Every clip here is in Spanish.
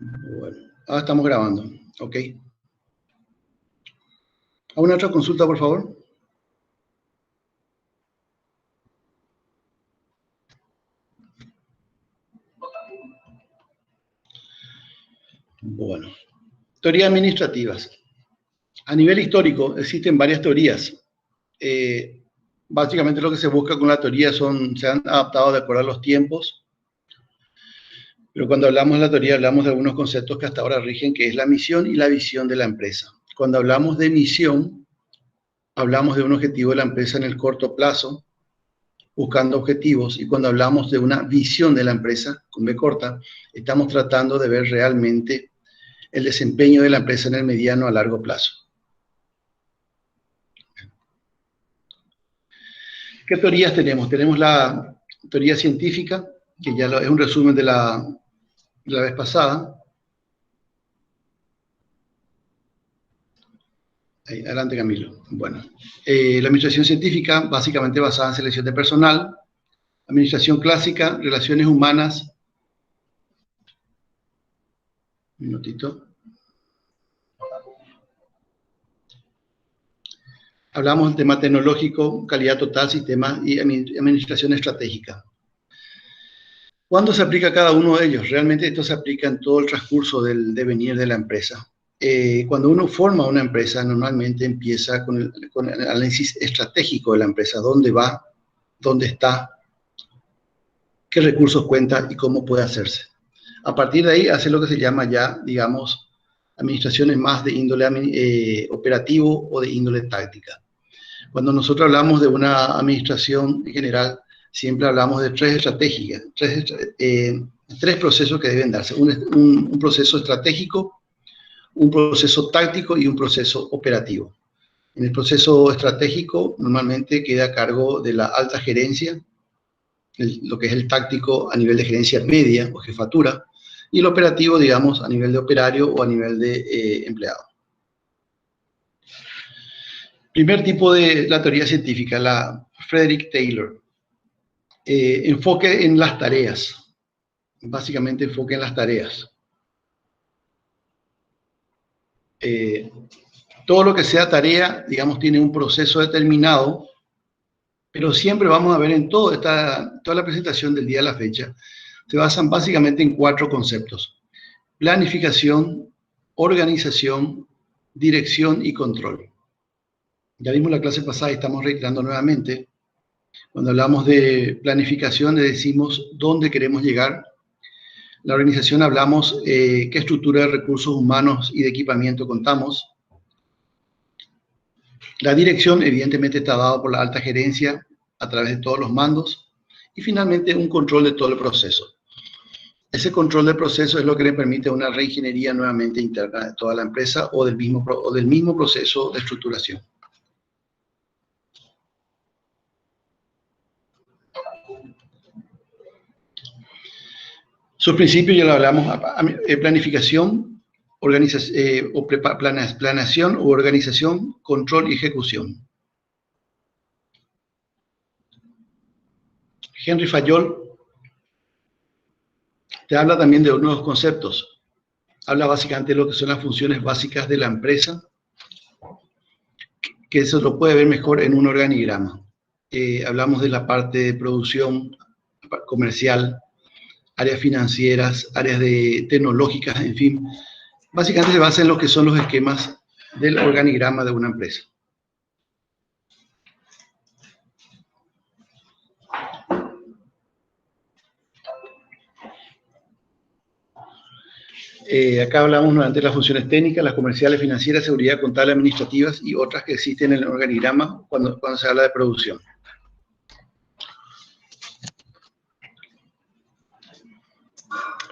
Bueno, ahora estamos grabando. Ok. ¿Alguna otra consulta, por favor? Bueno, teorías administrativas. A nivel histórico existen varias teorías. Básicamente lo que se busca con la teoría se han adaptado de acuerdo a los tiempos, pero cuando hablamos de la teoría hablamos de algunos conceptos que hasta ahora rigen, que es la misión y la visión de la empresa. Cuando hablamos de misión, hablamos de un objetivo de la empresa en el corto plazo, buscando objetivos, y cuando hablamos de una visión de la empresa, con B corta, estamos tratando de ver realmente el desempeño de la empresa en el mediano a largo plazo. ¿Qué teorías tenemos? Tenemos la teoría científica, que ya es un resumen de la vez pasada. Ahí, adelante, Camilo. Bueno, la administración científica, básicamente basada en selección de personal. Administración clásica, relaciones humanas. Un minutito. Hablamos del tema tecnológico, calidad total, sistema y administración estratégica. ¿Cuándo se aplica cada uno de ellos? Realmente esto se aplica en todo el transcurso del devenir de la empresa. Cuando uno forma una empresa, normalmente empieza con el análisis estratégico de la empresa. ¿Dónde va? ¿Dónde está? ¿Qué recursos cuenta? ¿Y cómo puede hacerse? A partir de ahí hace lo que se llama ya, digamos, administraciones más de índole operativo o de índole táctica. Cuando nosotros hablamos de una administración en general, siempre hablamos de tres procesos que deben darse. Un proceso estratégico, un proceso táctico y un proceso operativo. En el proceso estratégico normalmente queda a cargo de la alta gerencia, lo que es el táctico a nivel de gerencia media o jefatura, y el operativo, digamos, a nivel de operario o a nivel de empleado. Primer tipo de la teoría científica, la Frederick Taylor. Enfoque en las tareas. Básicamente enfoque en las tareas. Todo lo que sea tarea, digamos, tiene un proceso determinado, pero siempre vamos a ver en toda la presentación del día de la fecha, se basan básicamente en 4 conceptos: planificación, organización, dirección y control. Ya vimos la clase pasada y estamos reiterando nuevamente. Cuando hablamos de planificación, le decimos dónde queremos llegar. La organización hablamos qué estructura de recursos humanos y de equipamiento contamos. La dirección, evidentemente, está dada por la alta gerencia a través de todos los mandos. Y finalmente, un control de todo el proceso. Ese control del proceso es lo que le permite una reingeniería nuevamente interna de toda la empresa o del mismo proceso de estructuración. Sus principios ya lo hablamos: planificación, planeación u organización, control y ejecución. Henry Fayol te habla también de nuevos conceptos. Habla básicamente de lo que son las funciones básicas de la empresa, que eso lo puede ver mejor en un organigrama. Hablamos de la parte de producción comercial, áreas financieras, áreas tecnológicas, en fin. Básicamente se basa en lo que son los esquemas del organigrama de una empresa. Acá hablamos nuevamente de las funciones técnicas, las comerciales, financieras, seguridad, contable, administrativas y otras que existen en el organigrama cuando se habla de producción.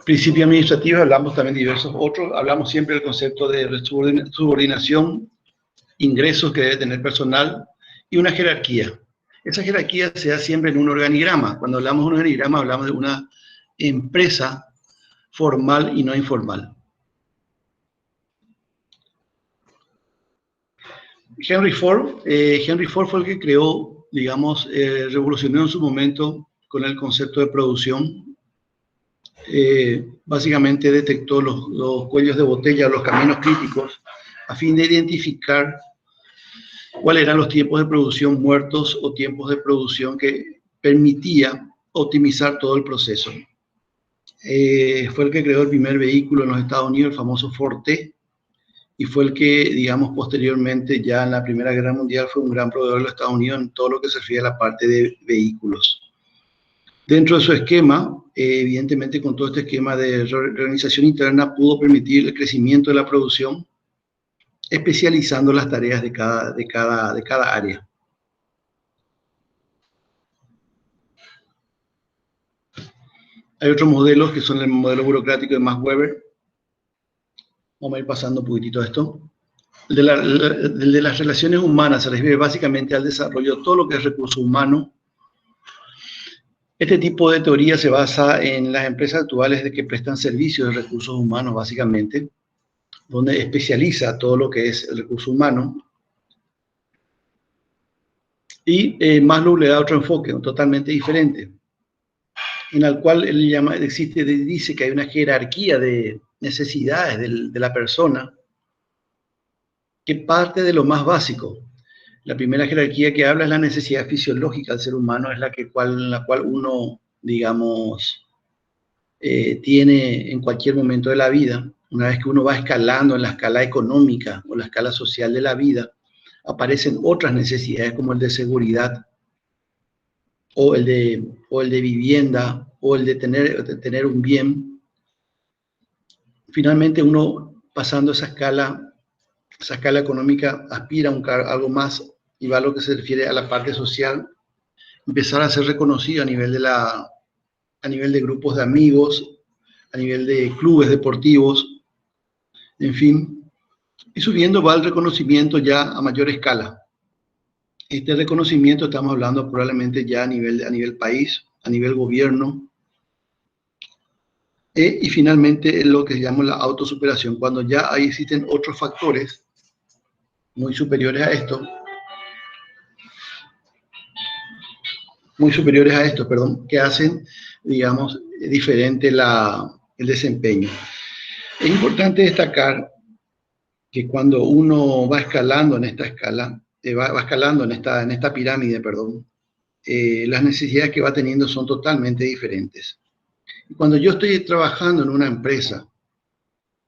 Principio administrativo, hablamos también de diversos otros. Hablamos siempre del concepto de subordinación, ingresos que debe tener personal y una jerarquía. Esa jerarquía se da siempre en un organigrama. Cuando hablamos de un organigrama, hablamos de una empresa formal y no informal. Henry Ford fue el que creó, digamos, revolucionó en su momento con el concepto de producción. básicamente detectó los cuellos de botella, los caminos críticos, a fin de identificar cuáles eran los tiempos de producción muertos o tiempos de producción que permitía optimizar todo el proceso. Fue el que creó el primer vehículo en los Estados Unidos, el famoso Ford T, y fue el que, digamos, posteriormente, ya en la Primera Guerra Mundial, fue un gran proveedor de los Estados Unidos en todo lo que se refiere a la parte de vehículos. Dentro de su esquema, evidentemente con todo este esquema de reorganización interna, pudo permitir el crecimiento de la producción, especializando las tareas de cada área. Hay otros modelos que son el modelo burocrático de Max Weber. Vamos a ir pasando un poquitito a esto. El de las relaciones humanas se refiere básicamente al desarrollo de todo lo que es recurso humano. Este tipo de teoría se basa en las empresas actuales de que prestan servicios de recursos humanos, básicamente, donde especializa todo lo que es el recurso humano. Y Maslow le da otro enfoque, totalmente diferente, en el cual él dice que hay una jerarquía de necesidades de la persona que parte de lo más básico. La primera jerarquía que habla es la necesidad fisiológica del ser humano, es la cual uno, digamos, tiene en cualquier momento de la vida. Una vez que uno va escalando en la escala económica o la escala social de la vida, aparecen otras necesidades como el de seguridad, o el de vivienda, o el de tener un bien. Finalmente uno, pasando esa escala económica, aspira a algo más, y va a lo que se refiere a la parte social, empezar a ser reconocido a nivel de grupos de amigos, a nivel de clubes deportivos, en fin, y subiendo va el reconocimiento ya a mayor escala. Este reconocimiento estamos hablando probablemente ya a nivel país, a nivel gobierno, y finalmente lo que llamamos la autosuperación, cuando ya ahí existen otros factores muy superiores a esto, que hacen, digamos, diferente el desempeño. Es importante destacar que cuando uno va escalando en esta escala, va escalando en esta pirámide, las necesidades que va teniendo son totalmente diferentes. Y cuando yo estoy trabajando en una empresa,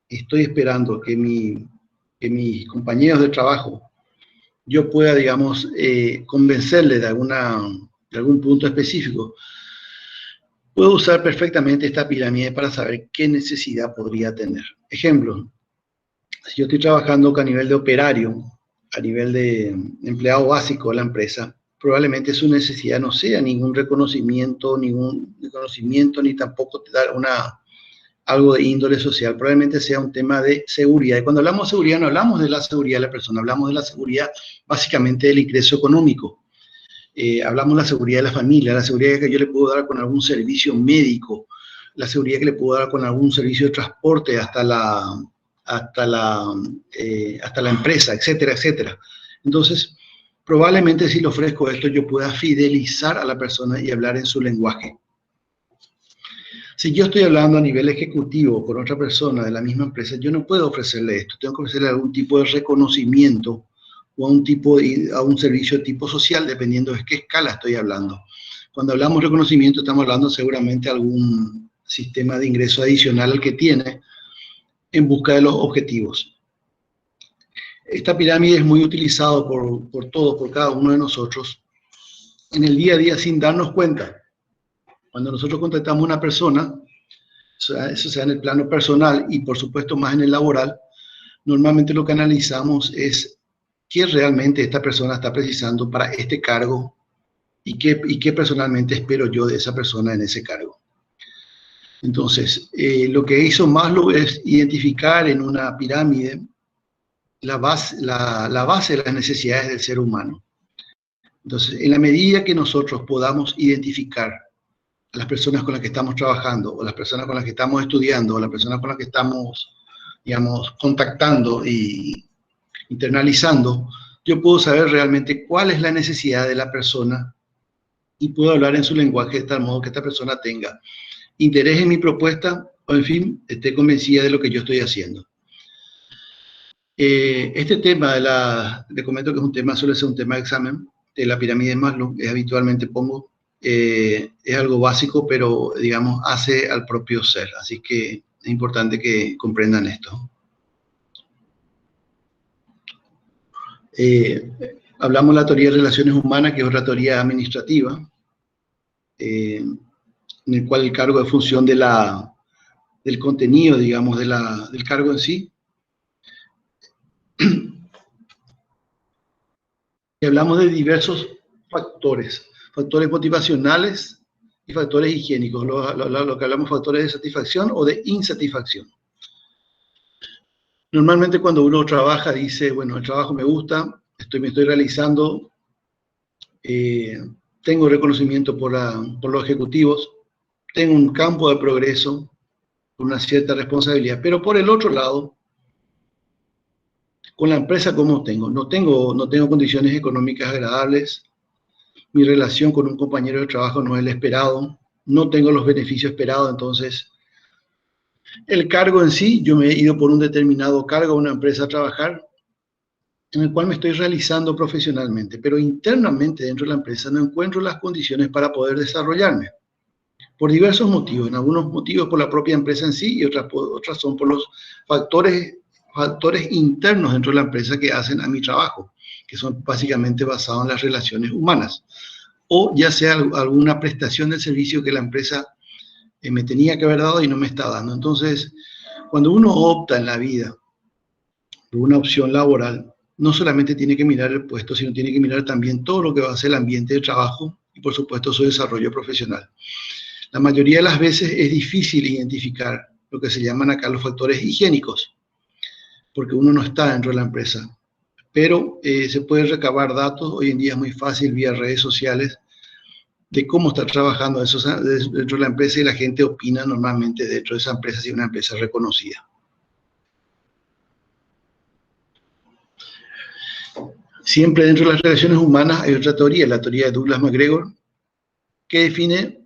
estoy esperando que mis compañeros de trabajo, yo pueda, digamos, convencerle de algún punto específico. Puedo usar perfectamente esta pirámide para saber qué necesidad podría tener. Ejemplo, si yo estoy trabajando a nivel de operario, a nivel de empleado básico de la empresa, probablemente su necesidad no sea ningún reconocimiento, ni tampoco dar algo de índole social. Probablemente sea un tema de seguridad. Y cuando hablamos de seguridad, no hablamos de la seguridad de la persona, hablamos de la seguridad básicamente del ingreso económico. Hablamos de la seguridad de la familia, la seguridad que yo le puedo dar con algún servicio médico, la seguridad que le puedo dar con algún servicio de transporte hasta la empresa, etcétera, etcétera. Entonces, probablemente si le ofrezco esto, yo pueda fidelizar a la persona y hablar en su lenguaje. Si yo estoy hablando a nivel ejecutivo con otra persona de la misma empresa, yo no puedo ofrecerle esto. Tengo que ofrecerle algún tipo de reconocimiento o a un servicio de tipo social, dependiendo de qué escala estoy hablando. Cuando hablamos de reconocimiento, estamos hablando seguramente de algún sistema de ingreso adicional al que tiene en busca de los objetivos. Esta pirámide es muy utilizada por cada uno de nosotros en el día a día sin darnos cuenta. Cuando nosotros contratamos a una persona, eso sea en el plano personal y por supuesto más en el laboral, normalmente lo que analizamos es qué realmente esta persona está precisando para este cargo y qué personalmente espero yo de esa persona en ese cargo. Entonces, lo que hizo Maslow es identificar en una pirámide la base de las necesidades del ser humano. Entonces, en la medida que nosotros podamos identificar a las personas con las que estamos trabajando, o las personas con las que estamos estudiando, o las personas con las que estamos, digamos, contactando y internalizando, yo puedo saber realmente cuál es la necesidad de la persona y puedo hablar en su lenguaje de tal modo que esta persona tenga interés en mi propuesta o, en fin, esté convencida de lo que yo estoy haciendo. Este tema, le comento que es un tema, suele ser un tema de examen, de la pirámide de Maslow, que habitualmente pongo, es algo básico, pero, digamos, hace al propio ser. Así que es importante que comprendan esto. Hablamos de la teoría de relaciones humanas, que es otra teoría administrativa, en el cual el cargo es función de del contenido, digamos, del cargo en sí. Y hablamos de diversos factores motivacionales y factores higiénicos, lo que hablamos factores de satisfacción o de insatisfacción. Normalmente cuando uno trabaja dice, bueno, el trabajo me gusta, me estoy realizando, tengo reconocimiento por los ejecutivos, tengo un campo de progreso, una cierta responsabilidad, pero por el otro lado, con la empresa como no tengo condiciones económicas agradables, mi relación con un compañero de trabajo no es el esperado, no tengo los beneficios esperados, entonces el cargo en sí, yo me he ido por un determinado cargo a una empresa a trabajar, en el cual me estoy realizando profesionalmente, pero internamente dentro de la empresa no encuentro las condiciones para poder desarrollarme, por diversos motivos, en algunos motivos por la propia empresa en sí y otras son por los factores internos dentro de la empresa que hacen a mi trabajo, que son básicamente basados en las relaciones humanas, o ya sea alguna prestación del servicio que la empresa me tenía que haber dado y no me está dando. Entonces, cuando uno opta en la vida por una opción laboral, no solamente tiene que mirar el puesto, sino tiene que mirar también todo lo que va a ser el ambiente de trabajo y, por supuesto, su desarrollo profesional. La mayoría de las veces es difícil identificar lo que se llaman acá los factores higiénicos, porque uno no está dentro de la empresa. Pero se puede recabar datos, hoy en día es muy fácil vía redes sociales, de cómo está trabajando eso dentro de la empresa y la gente opina normalmente dentro de esa empresa si es una empresa reconocida. Siempre dentro de las relaciones humanas hay otra teoría, la teoría de Douglas MacGregor, que define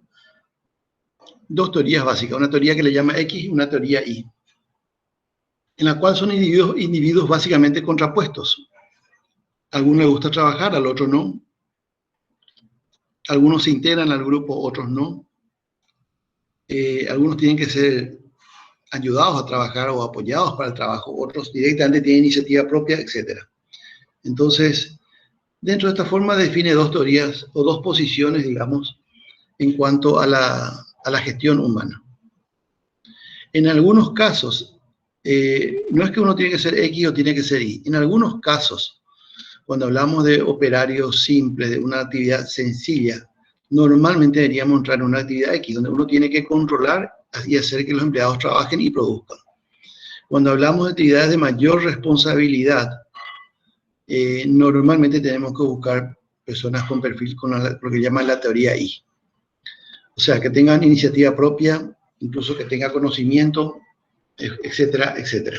dos teorías básicas, una teoría que le llama X y una teoría Y, en la cual son individuos básicamente contrapuestos. A algunos les gusta trabajar, al otro no. Algunos se integran al grupo, otros no. Algunos tienen que ser ayudados a trabajar o apoyados para el trabajo, otros directamente tienen iniciativa propia, etc. Entonces, dentro de esta forma define dos teorías o dos posiciones, digamos, en cuanto a la gestión humana. En algunos casos, no es que uno tiene que ser X o tiene que ser Y. En algunos casos, cuando hablamos de operarios simples, de una actividad sencilla, normalmente deberíamos entrar en una actividad X, donde uno tiene que controlar y hacer que los empleados trabajen y produzcan. Cuando hablamos de actividades de mayor responsabilidad, normalmente tenemos que buscar personas con perfil con lo que llaman la teoría I. O sea, que tengan iniciativa propia, incluso que tengan conocimiento, etcétera, etcétera.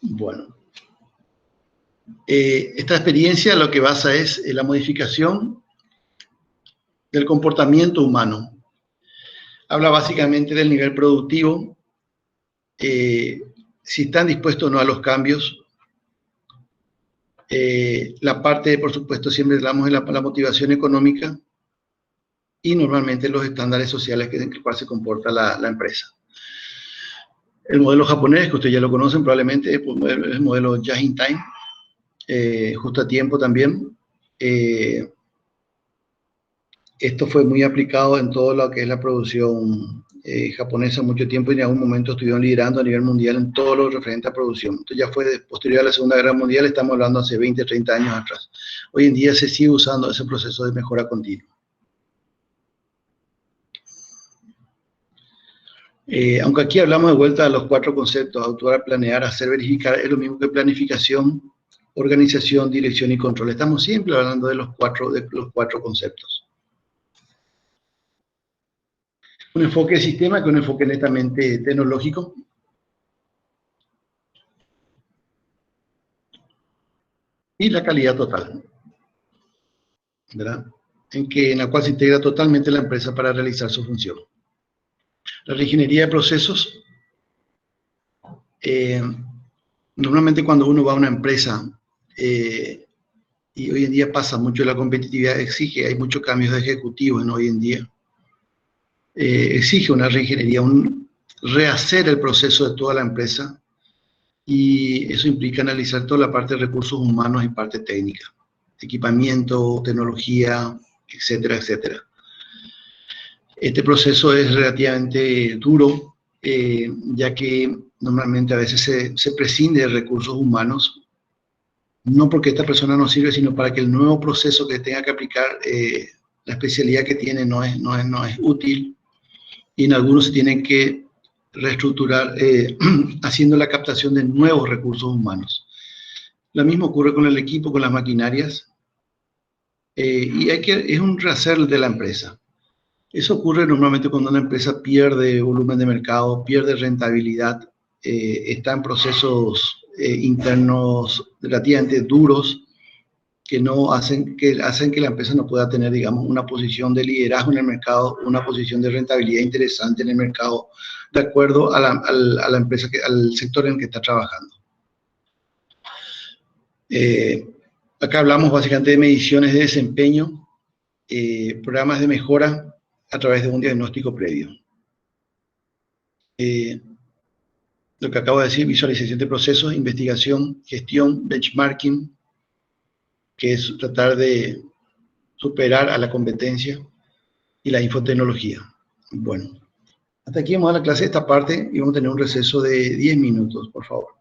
Bueno. Esta experiencia lo que basa es la modificación del comportamiento humano. Habla básicamente del nivel productivo, si están dispuestos o no a los cambios. La parte, por supuesto, siempre hablamos de la motivación económica y normalmente los estándares sociales en los cuales se comporta la empresa. El modelo japonés, que ustedes ya lo conocen probablemente, es el modelo Just in Time, justo a tiempo también. Esto fue muy aplicado en todo lo que es la producción japonesa mucho tiempo y en algún momento estuvieron liderando a nivel mundial en todo lo referente a producción. Esto ya fue posterior a la Segunda Guerra Mundial, estamos hablando hace 20, 30 años atrás. Hoy en día se sigue usando ese proceso de mejora continua. Aunque aquí hablamos de vuelta a los 4 conceptos, actuar, planear, hacer, verificar, es lo mismo que planificación, organización, dirección y control. Estamos siempre hablando de los cuatro conceptos. Un enfoque de sistema que un enfoque netamente tecnológico. Y la calidad total, ¿verdad? en la cual se integra totalmente la empresa para realizar su función. La reingeniería de procesos, normalmente cuando uno va a una empresa, y hoy en día pasa mucho, la competitividad exige, hay muchos cambios de ejecutivos hoy en día, exige una reingeniería, un rehacer el proceso de toda la empresa, y eso implica analizar toda la parte de recursos humanos y parte técnica, equipamiento, tecnología, etcétera, etcétera. Este proceso es relativamente duro, ya que normalmente a veces se prescinde de recursos humanos, no porque esta persona no sirve, sino para que el nuevo proceso que tenga que aplicar, la especialidad que tiene no es útil, y en algunos se tienen que reestructurar haciendo la captación de nuevos recursos humanos. Lo mismo ocurre con el equipo, con las maquinarias, y es un rehacer de la empresa. Eso ocurre normalmente cuando una empresa pierde volumen de mercado, pierde rentabilidad, está en procesos internos relativamente duros que hacen que la empresa no pueda tener, digamos, una posición de liderazgo en el mercado, una posición de rentabilidad interesante en el mercado, de acuerdo a la empresa, al sector en el que está trabajando. Acá hablamos básicamente de mediciones de desempeño, programas de mejora a través de un diagnóstico previo. Lo que acabo de decir, visualización de procesos, investigación, gestión, benchmarking, que es tratar de superar a la competencia, y la infotecnología. Bueno, hasta aquí vamos a la clase de esta parte y vamos a tener un receso de 10 minutos, por favor.